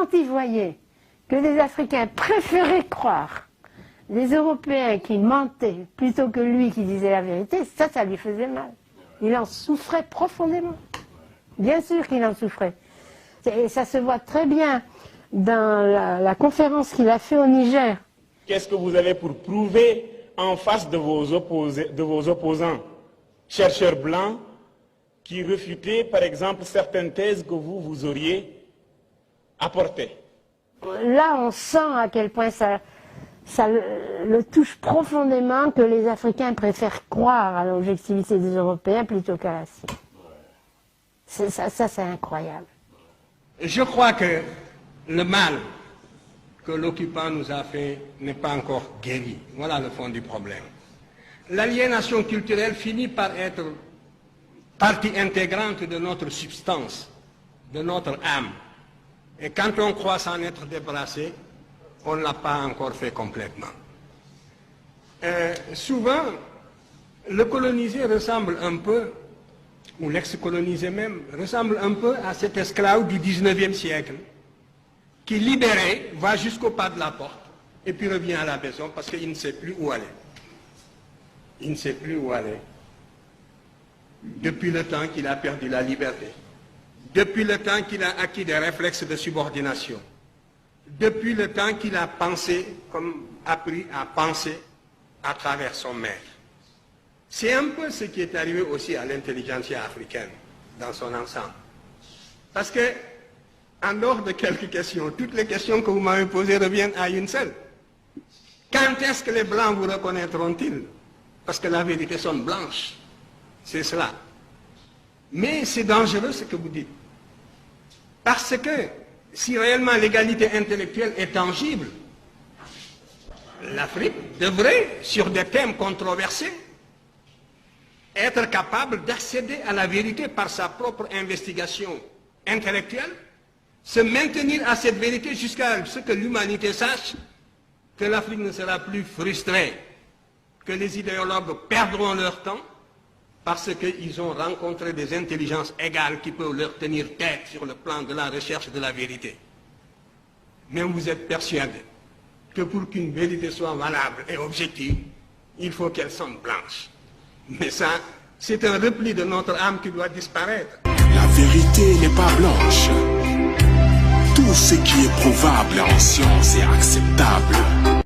quand il voyait que les Africains préféraient croire les Européens qui mentaient plutôt que lui qui disait la vérité, ça lui faisait mal. Il en souffrait profondément. Bien sûr qu'il en souffrait. Et ça se voit très bien dans la conférence qu'il a fait au Niger. Qu'est-ce que vous avez pour prouver en face de vos opposants, chercheurs blancs, qui réfutaient par exemple certaines thèses que vous auriez apportées? Là, on sent à quel point ça le touche profondément que les Africains préfèrent croire à l'objectivité des Européens plutôt qu'à la sienne. Ça, c'est incroyable. Je crois que le mal que l'occupant nous a fait n'est pas encore guéri. Voilà le fond du problème. L'aliénation culturelle finit par être partie intégrante de notre substance, de notre âme. Et quand on croit s'en être débarrassé, on ne l'a pas encore fait complètement. Souvent, le colonisé ressemble un peu, ou l'ex-colonisé même, ressemble un peu à cet esclave du 19e siècle, qui, libéré, va jusqu'au pas de la porte, et puis revient à la maison parce qu'il ne sait plus où aller. Il ne sait plus où aller. Depuis le temps qu'il a perdu la liberté. Depuis le temps qu'il a acquis des réflexes de subordination. Depuis le temps qu'il a pensé, comme appris à penser à travers son maître. C'est un peu ce qui est arrivé aussi à l'intelligentsia africaine, dans son ensemble. Parce que, en dehors de quelques questions, toutes les questions que vous m'avez posées reviennent à une seule. Quand est-ce que les Blancs vous reconnaîtront-ils? Parce que la vérité sonne blanche. C'est cela. Mais c'est dangereux ce que vous dites. Parce que, si réellement l'égalité intellectuelle est tangible, l'Afrique devrait, sur des thèmes controversés, être capable d'accéder à la vérité par sa propre investigation intellectuelle, se maintenir à cette vérité jusqu'à ce que l'humanité sache que l'Afrique ne sera plus frustrée, que les idéologues perdront leur temps parce qu'ils ont rencontré des intelligences égales qui peuvent leur tenir tête sur le plan de la recherche de la vérité. Mais vous êtes persuadé que pour qu'une vérité soit valable et objective, il faut qu'elle sonne blanche. Mais ça, c'est un repli de notre âme qui doit disparaître. La vérité n'est pas blanche. Tout ce qui est prouvable en science est acceptable.